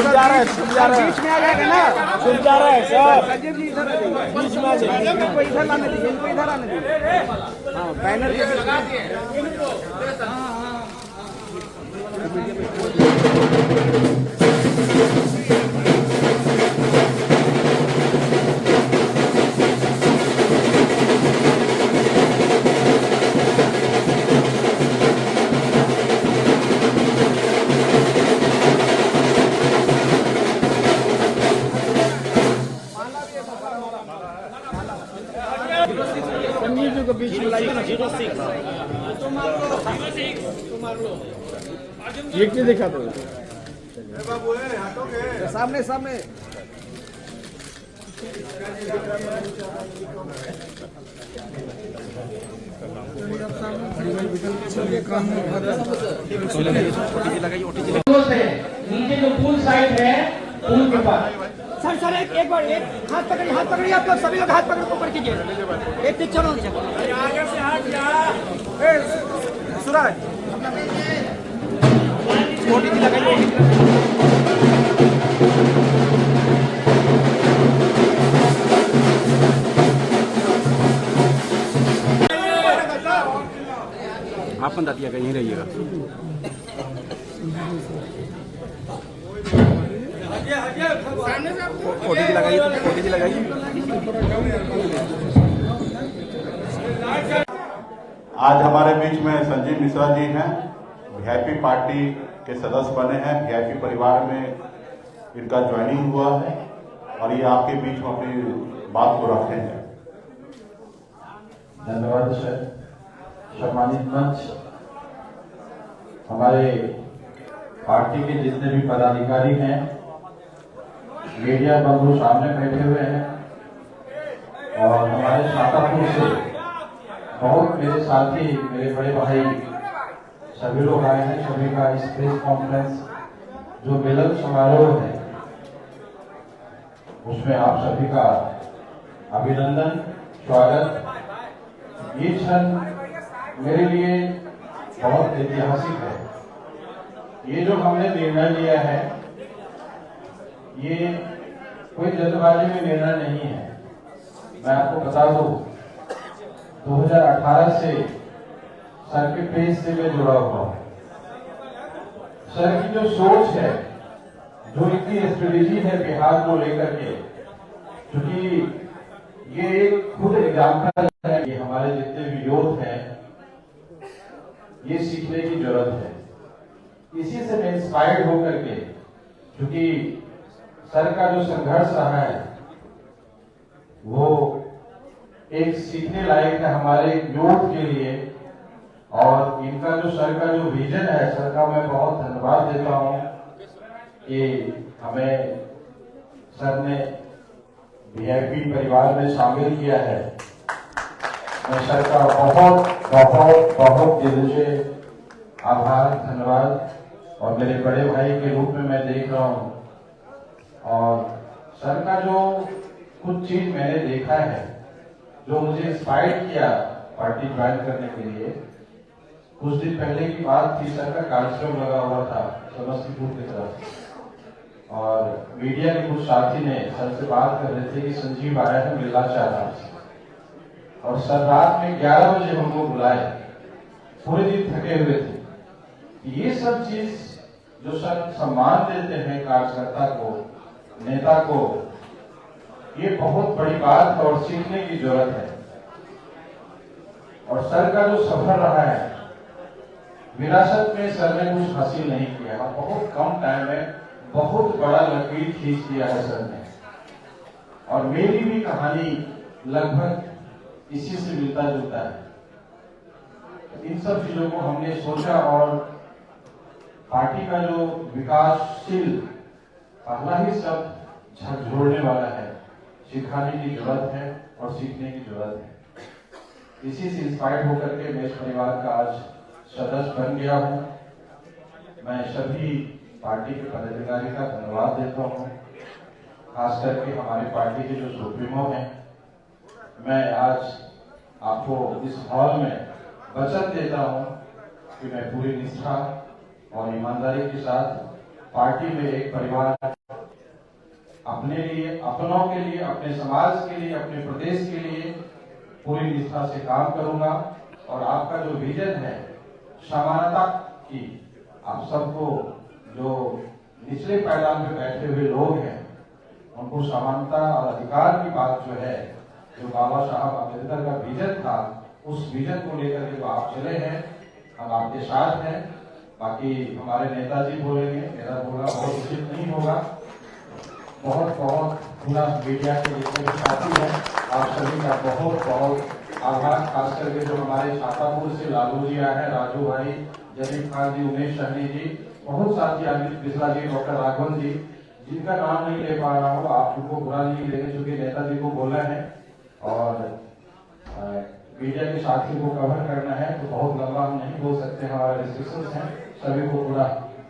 जा रहा है, बीच में आ जाएगा ना, छुप जा रहा है सर, संजीव जी इधर आ जाइए, बीच में आ जाइए। इनको इधर लाने दीजिए, इनको इधर आने दीजिए। हाँ बैनर के संजीव जी को बीच में लाइए ना। ये क्यों दिखा दो सामने सामने नीचे जो पूल साइड है, पूल के पास सर सर एक बार एक हाथ पकड़िए आप लोग सभी लोग हाथ पकड़ ऊपर कीजिए। एक पिक्चर हो गया आगे से हट जा। सूरज छोटी सी लगाइए। आप बता दिया यहीं रहिएगा। ओटीपी लगाइए, ओटीपी लगाइए। आज हमारे बीच में संजीव मिश्रा जी हैं, वीआईपी पार्टी के सदस्य बने हैं, वीआईपी परिवार में इनका ज्वाइनिंग हुआ है और ये आपके बीच में अपनी बात को रखेंगे। धन्यवाद सर। सम्मानित मंच, हमारे पार्टी के जितने भी पदाधिकारी हैं, मीडिया बंधु सामने बैठे हुए हैं और हमारे शातापुर से बहुत मेरे साथी, मेरे बड़े भाई सभी लोग आए हैं। सभी का इस प्रेस कॉन्फ्रेंस जो मिलन समारोह है उसमें आप सभी का अभिनंदन, स्वागत। ये क्षण मेरे लिए बहुत ऐतिहासिक है। ये जो हमने निर्णय लिया है ये कोई जल्दबाजी में निर्णय नहीं है। मैं आपको बता दूं, 2018 से सर के पेज से मैं जुड़ा हुआ हूं। सर की जो सोच है, जो इनकी स्ट्रेटेजी है बिहार को लेकर के, क्योंकि ये एक खुद एग्जाम्पल है कि हमारे जितने भी यूथ हैं ये सीखने की जरूरत है। इसी से मैं इंस्पायर्ड होकर के, क्योंकि सर का जो संघर्ष रहा है वो एक सीखने लायक है हमारे यूथ के लिए। और इनका जो सर का जो विजन है, सर का मैं बहुत धन्यवाद देता हूं कि हमें सर ने वीआईपी परिवार में शामिल किया है। मैं सर का बहुत बहुत बहुत दिल से आभार, धन्यवाद। और मेरे बड़े भाई के रूप में मैं देख रहा हूं और सर का जो कुछ चीज मैंने देखा है जो मुझे इंस्पायर किया पार्टी ज्वाइन करने के लिए। कुछ दिन पहले की बात थी, सर का कार्यक्रम लगा हुआ था समस्तीपुर की तरफ और मीडिया के कुछ साथी ने सर से बात कर रहे थे कि संजीव आया है, मिलना चाह रहा है। और सर रात में 11 बजे हमको बुलाए, पूरे दिन थके हुए थे। ये सब चीज जो सर सम्मान देते हैं कार्यकर्ता को, नेता को, ये बहुत बड़ी बात है और सीखने की जरूरत है। और सर का जो सफर रहा है, विरासत में सर ने कुछ हासिल नहीं किया, बहुत कम टाइम में बहुत बड़ा लकीर खींच दिया है सर ने। और मेरी भी कहानी लगभग इसी से मिलता जुलता है। इन सब चीजों को हमने सोचा और पार्टी का जो विकासशील पहला ही सब झकझोरने वाला है, सिखाने की जरूरत है और सीखने की जरूरत है। इसी से इंस्पायर्ड होकर के मैं इस परिवार का आज सदस्य बन गया हूं। मैं सभी पार्टी के पदाधिकारी का धन्यवाद देता हूं, खास करके हमारी पार्टी के जो सुप्रीमो हैं। मैं आज आपको इस हॉल में वचन देता हूं कि मैं पूरी निष्ठा और ईमानदारी के साथ पार्टी में एक परिवार अपने लिए, अपनों के लिए, अपने समाज के लिए, अपने प्रदेश के लिए पूरी निष्ठा से काम करूंगा। और आपका जो विजन है समानता की, आप सबको जो निचले पायदान में बैठे हुए लोग हैं उनको समानता और अधिकार की बात जो है, जो बाबा साहब अम्बेडकर का विजन था, उस विजन को लेकर के जो आप चले हैं, हम आपके साथ हैं। बाकी हमारे नेताजी बोलेंगे, मेरा बोलना बहुत उचित नहीं होगा। बहुत बहुत पूरा मीडिया के जितने भी साथी हैं, आप सभी का बहुत बहुत आभार। खास करके जो हमारे छातापुर से लालू जी आए हैं, राजू भाई, जलील खान जी, उमेश सहनी जी, बहुत साथी, अमित मिश्रा जी, डॉक्टर राघवन जी, जिनका नाम नहीं ले पा रहा हूँ, आप उनको बुरा नहीं लेंगे चूंकि नेताजी को बोलना है और मीडिया के साथी को कवर करना है, तो बहुत लंबा हम नहीं बोल सकते, हमारे रिस्ट्रिक्शंस हैं। सभी को पूरा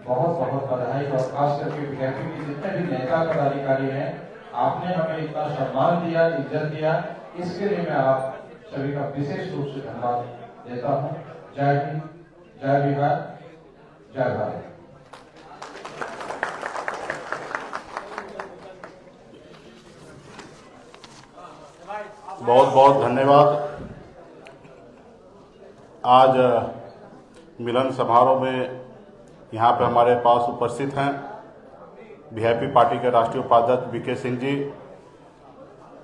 बहुत बहुत बधाई। और खास करके बीजेपी के जितने भी नेता पदाधिकारी हैं, आपने हमें इतना सम्मान दिया, इज्जत दिया, इसके लिए मैं आप सभी का विशेष रूप से धन्यवाद देता हूँ। जय हिंद, जय बिहार, जय भारत। बहुत बहुत धन्यवाद। आज मिलन समारोह में यहाँ पे हमारे पास उपस्थित हैं वीआईपी पार्टी के राष्ट्रीय उपाध्यक्ष VK Singh ji,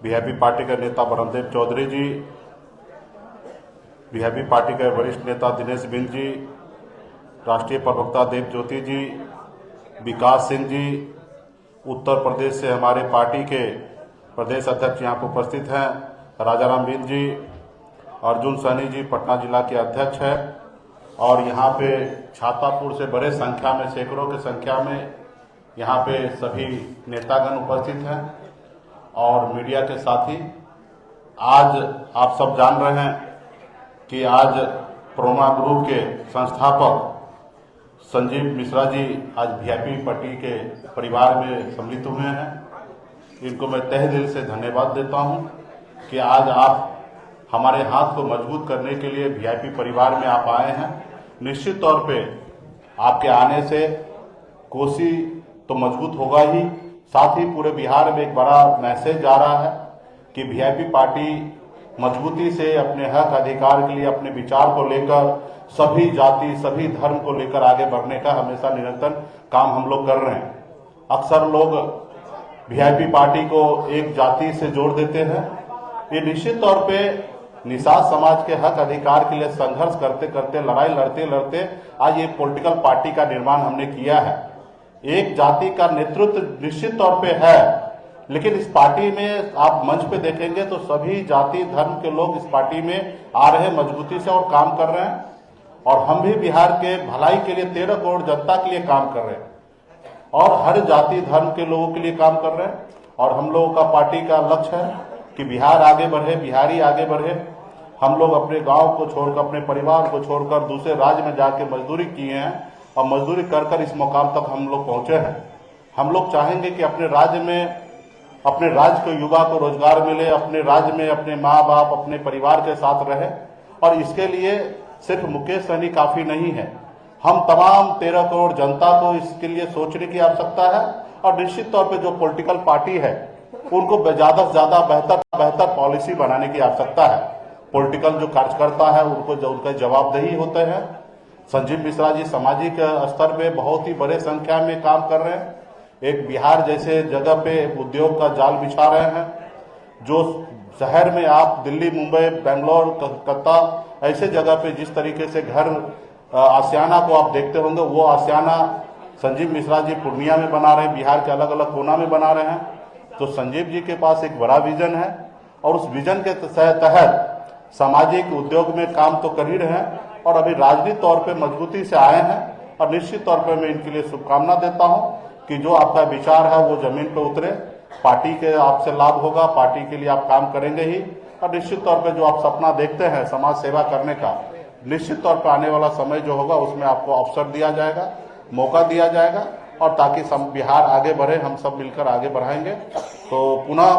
VIP party के नेता ब्रह्मदेव चौधरी जी, वीआईपी पार्टी के वरिष्ठ नेता दिनेश बिंद जी, राष्ट्रीय प्रवक्ता देव ज्योति जी, विकास सिंह जी, उत्तर प्रदेश से हमारे पार्टी के प्रदेश अध्यक्ष यहाँ पर उपस्थित हैं राजाराम बिंद जी, अर्जुन सहनी जी पटना जिला के अध्यक्ष हैं, और यहाँ पे छातापुर से बड़े संख्या में, सैकड़ों की संख्या में यहाँ पे सभी नेतागण उपस्थित हैं और मीडिया के साथी। आज आप सब जान रहे हैं कि आज प्रोमा ग्रुप के संस्थापक संजीव मिश्रा जी आज वीआईपी पार्टी के परिवार में सम्मिलित हुए हैं। इनको मैं तहे दिल से धन्यवाद देता हूं कि आज आप हमारे हाथ को मजबूत करने के लिए वीआईपी परिवार में आप आए हैं। निश्चित तौर पे आपके आने से कोसी तो मजबूत होगा ही, साथ ही पूरे बिहार में एक बड़ा मैसेज जा रहा है कि वीआईपी पार्टी मजबूती से अपने हक अधिकार के लिए, अपने विचार को लेकर, सभी जाति सभी धर्म को लेकर आगे बढ़ने का हमेशा निरंतर काम हम लोग कर रहे हैं। अक्सर लोग वीआईपी पार्टी को एक जाति से जोड़ देते हैं। ये निश्चित तौर पे निषाद समाज के हक अधिकार के लिए संघर्ष करते करते, लड़ाई लड़ते लड़ते आज एक पॉलिटिकल पार्टी का निर्माण हमने किया है। एक जाति का नेतृत्व निश्चित तौर पे है, लेकिन इस पार्टी में आप मंच पे देखेंगे तो सभी जाति धर्म के लोग इस पार्टी में आ रहे हैं मजबूती से और काम कर रहे हैं। और हम भी बिहार के भलाई के लिए 13 करोड़ जनता के लिए काम कर रहे हैं और हर जाति धर्म के लोगों के लिए काम कर रहे हैं। और हम लोगों का पार्टी का लक्ष्य है कि बिहार आगे बढ़े, बिहारी आगे बढ़े। हम लोग अपने गांव को छोड़कर, अपने परिवार को छोड़कर दूसरे राज्य में जाके मजदूरी किए हैं और मजदूरी कर कर इस मुकाम तक हम लोग पहुंचे हैं। हम लोग चाहेंगे कि अपने राज्य में, अपने राज्य के युवा को रोजगार मिले, अपने राज्य में अपने माँ बाप, अपने परिवार के साथ रहे। और इसके लिए सिर्फ मुकेश सहनी काफी नहीं है, हम तमाम 13 करोड़ जनता को इसके लिए सोचने की आवश्यकता है। और निश्चित तौर पे जो पॉलिटिकल पार्टी है उनको ज्यादा से ज्यादा बेहतर पॉलिसी बनाने की आवश्यकता है। पॉलिटिकल जो कार्यकर्ता है उनको जो उनका जवाबदेही होते हैं। संजीव मिश्रा जी सामाजिक स्तर पे बहुत ही बड़े संख्या में काम कर रहे हैं। एक बिहार जैसे जगह पे उद्योग का जाल बिछा रहे हैं। जो शहर में आप दिल्ली, मुंबई, बेंगलोर, कलकत्ता ऐसे जगह पे जिस तरीके से घर आशियाना को आप देखते होंगे, वो आशियाना संजीव मिश्रा जी पूर्णिया में बना रहे हैं, बिहार के अलग अलग कोना में बना रहे हैं। तो संजीव जी के पास एक बड़ा विजन है और उस विजन के तहत सामाजिक उद्योग में काम तो कर ही रहे हैं और अभी राजनीतिक तौर पे मजबूती से आए हैं। और निश्चित तौर पे मैं इनके लिए शुभकामना देता हूं कि जो आपका विचार है वो जमीन पे उतरे, पार्टी के आपसे लाभ होगा, पार्टी के लिए आप काम करेंगे ही। और निश्चित तौर पे जो आप सपना देखते हैं समाज सेवा करने का, निश्चित तौर पे आने वाला समय जो होगा उसमें आपको अवसर दिया जाएगा, मौका दिया जाएगा और ताकि बिहार आगे बढ़े, हम सब मिलकर आगे बढ़ाएंगे। तो पुनः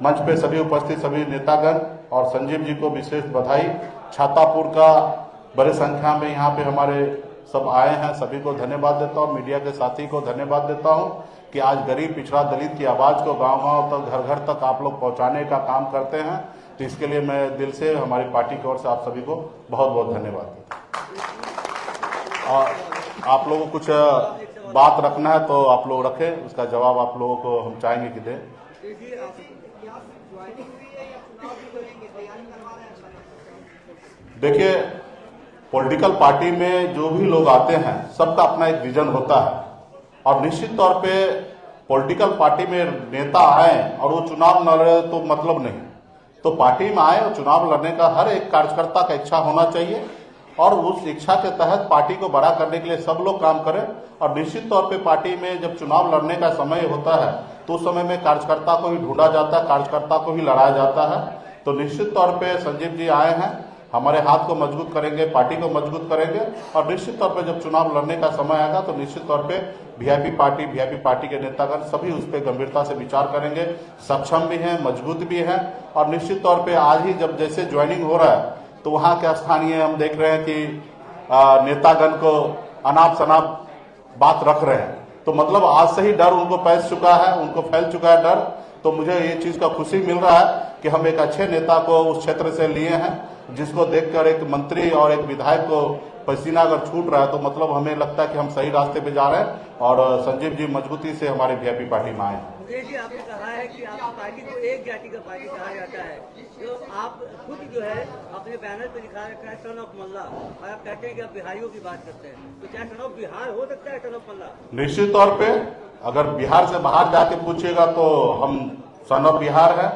मंच पे सभी उपस्थित सभी नेतागण और संजीव जी को विशेष बधाई। छातापुर का बड़े संख्या में यहाँ पे हमारे सब आए हैं, सभी को धन्यवाद देता हूँ। मीडिया के साथी को धन्यवाद देता हूँ कि आज गरीब पिछड़ा दलित की आवाज को गांव-गांव तक, घर घर तक आप लोग पहुंचाने का काम करते हैं। तो इसके लिए मैं दिल से हमारी पार्टी की ओर से आप सभी को बहुत बहुत धन्यवाद देता हूं। और आप लोगों को कुछ बात रखना है तो आप लोग रखें, उसका जवाब आप लोगों को हम चाहेंगे कि दें। देखिए, पॉलिटिकल पार्टी में जो भी लोग आते हैं सबका अपना एक विजन होता है और निश्चित तौर पे पॉलिटिकल पार्टी में नेता आए और वो चुनाव न लड़े तो मतलब नहीं। तो पार्टी में आए और चुनाव लड़ने का हर एक कार्यकर्ता का इच्छा होना चाहिए और उस इच्छा के तहत पार्टी को बड़ा करने के लिए सब लोग काम करें। और निश्चित तौर पे पार्टी में जब चुनाव लड़ने का समय होता है तो उस समय में कार्यकर्ता को ही ढूंढा जाता है, कार्यकर्ता को ही लड़ाया जाता है। तो निश्चित तौर पे संजीव जी आए हैं, हमारे हाथ को मजबूत करेंगे, पार्टी को मजबूत करेंगे और निश्चित तौर पे जब चुनाव लड़ने का समय आएगा तो निश्चित तौर पे वीआईपी पार्टी के नेतागण सभी उस पर गंभीरता से विचार करेंगे। सक्षम भी हैं, मजबूत भी हैं और निश्चित तौर पे आज ही जब जैसे ज्वाइनिंग हो रहा है तो वहां के स्थानीय हम देख रहे हैं कि नेतागण को अनाप शनाप बात रख रहे हैं। तो मतलब आज से ही डर उनको पैस चुका है, उनको फैल चुका है डर। तो मुझे ये चीज का खुशी मिल रहा है कि हम एक अच्छे नेता को उस क्षेत्र से लिए हैं, जिसको देखकर एक मंत्री और एक विधायक को पसीना अगर छूट रहा है तो मतलब हमें लगता है कि हम सही रास्ते पे जा रहे हैं और संजीव जी मजबूती से हमारे वीआईपी पार्टी में आए हैं। जी, आपने कहा है कि आपकी पार्टी को एक जाति का पार्टी कहा जाता है, तो आप खुद जो है अपने बैनर पे लिखा रखा है सन ऑफ मल्ला और आप कहते हैं कि आप बिहारियों की बात करते हैं, तो क्या सन ऑफ बिहार हो सकता है सन ऑफ मल्ला? निश्चित तौर पे अगर बिहार से बाहर जाके पूछिएगा तो हम सन ऑफ बिहार है।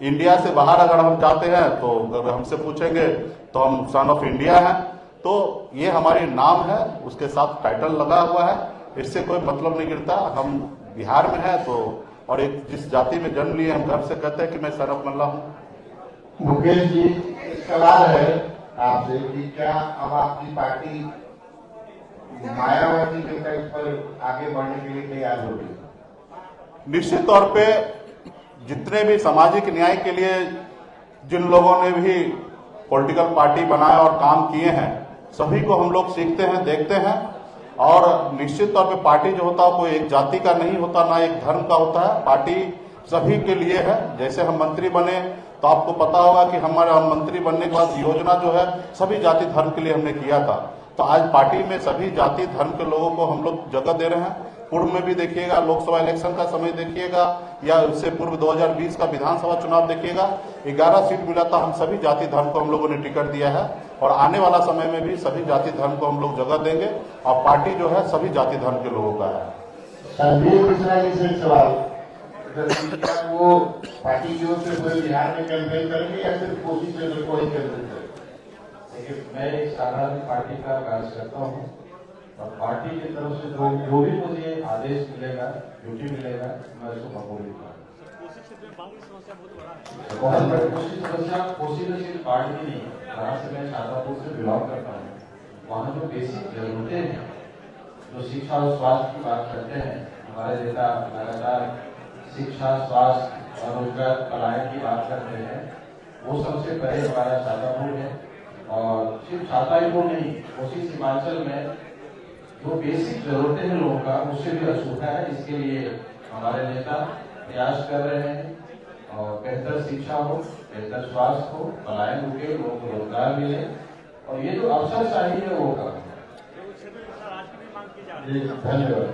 इंडिया से बाहर अगर हम जाते हैं तो अगर हमसे पूछेंगे तो हम सन ऑफ इंडिया हैं। तो ये हमारी नाम है, उसके साथ टाइटल लगा हुआ है, इससे कोई मतलब नहीं गिरता। हम बिहार में हैं तो और एक जिस जाति में जन्म लिए हम घर से कहते हैं कि मैं सन ऑफ मल्ला हूँ। मुकेश जी, सवाल है आपसे कि क्या अब आपकी पार्टी मायावती के तर्ज पर आगे बढ़ने के लिए तैयार होगी? निश्चित तौर पे जितने भी सामाजिक न्याय के लिए जिन लोगों ने भी पॉलिटिकल पार्टी बनाया और काम किए हैं सभी को हम लोग सीखते हैं, देखते हैं और निश्चित तौर पे पार्टी जो होता है कोई एक जाति का नहीं होता, ना एक धर्म का होता है। पार्टी सभी के लिए है। जैसे हम मंत्री बने तो आपको पता होगा कि हमारा मंत्री बनने के बाद योजना जो है सभी जाति धर्म के लिए हमने किया था। तो आज पार्टी में सभी जाति धर्म के लोगों को हम लोग जगह दे रहे हैं। पूर्व में भी देखिएगा, लोकसभा इलेक्शन का समय देखिएगा या उससे पूर्व 2020 का विधानसभा चुनाव देखिएगा, 11 सीट मिला था। हम सभी जाति धर्म को हम लोगों ने टिकट दिया है और आने वाला समय में भी सभी जाति धर्म को हम लोग जगह देंगे और पार्टी जो है सभी जाति धर्म के लोगों का है। संजीव मिश्रा जी से सवाल, वो पार्टी की ओर से पूरे बिहार में कैंपेन करेंगे या सिर्फ कोशिश से कोई कैंपेन करेंगे? देखिए, मैं एक साधारण पार्टी का कार्य करता हूँ और पार्टी की तरफ से जो भी मुझे आदेश मिलेगा, ड्यूटी मिलेगा, मैं उसको कबूल करूंगा। कोशिश सिर्फ पार्टी की नहीं, जहाँ से मैं शादापुर से बिलोंग करता हूँ वहाँ जो बेसिक जरूरतें हैं, जो शिक्षा और स्वास्थ्य की बात करते हैं, हमारे नेता लगातार शिक्षा, स्वास्थ्य और रोजगार पलायन की बात कर रहे हैं, वो सबसे पहले हमारा शादापुर है। और सिर्फ छात्रापुर नहीं, कोसी सीमांचल में जो बेसिक जरूरतें हैं लोगों का उससे भी अछूता है। इसके लिए हमारे नेता प्रयास कर रहे हैं और बेहतर शिक्षा हो, बेहतर स्वास्थ्य हो, पलायन रुके, लोगों को रोजगार मिले और ये जो अवसर चाहिए वो काम है। धन्यवाद।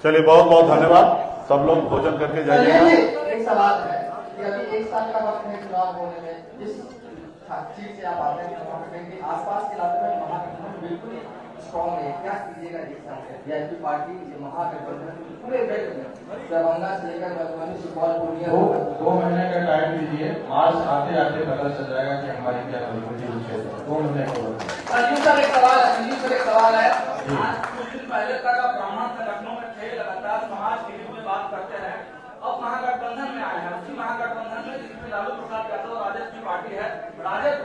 चलिए बहुत बहुत धन्यवाद। सब लोग भोजन करके जाइएगा। एक सवाल है कि अभी एक साल का वक्त है चुनाव होने में, जिस चीज से आप आते हैं कि आसपास के इलाके में महागठबंधन बिल्कुल स्ट्रॉन्ग है, क्या कीजिएगा? एक साल से बीजेपी पार्टी महागठबंधन पूरे बेल्ट में दरभंगा से लेकर मधुबनी, सुपौल, पूर्णिया 2 महीने का टाइम दीजिए। मार्च आते आते पता चल जाएगा कि हमारी क्या परिस्थिति है। 2 महीने को संजीव सर एक सवाल है। कुछ दिन पहले तक आप ब्राह्मण संगठनों में थे, लगातार समाज के हित में बात करते हैं, अब महागठबंधन में आए हैं। उसी महागठबंधन में जिसमें लालू प्रसाद यादव और राजद की पार्टी है, राजद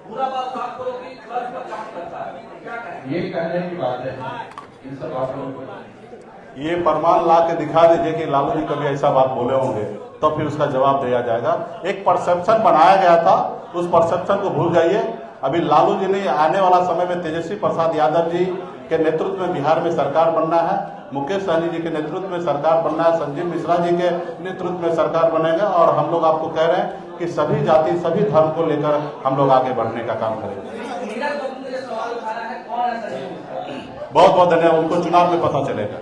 पूरा बात साफ करो कि क्लब पर काम करता है, क्या कहें? ये कहने की बात है, इन सब बातों को ये प्रमाण ला के दिखा दीजिए कि लालू जी कभी ऐसा बात बोले होंगे, तो फिर उसका जवाब दिया जाएगा। एक परसेप्शन बनाया गया था, उस परसेप्शन को भूल जाइए। अभी लालू जी ने आने वाला समय में तेजस्वी प्रसाद यादव जी के नेतृत्व में बिहार में सरकार बनना है, मुकेश सहनी जी के नेतृत्व में सरकार बनना है, संजीव मिश्रा जी के नेतृत्व में सरकार बनेगा और हम लोग आपको कह रहे हैं कि सभी जाति सभी धर्म को लेकर हम लोग आगे बढ़ने का काम करेंगे। बहुत बहुत धन्यवाद, उनको चुनाव में पता चलेगा।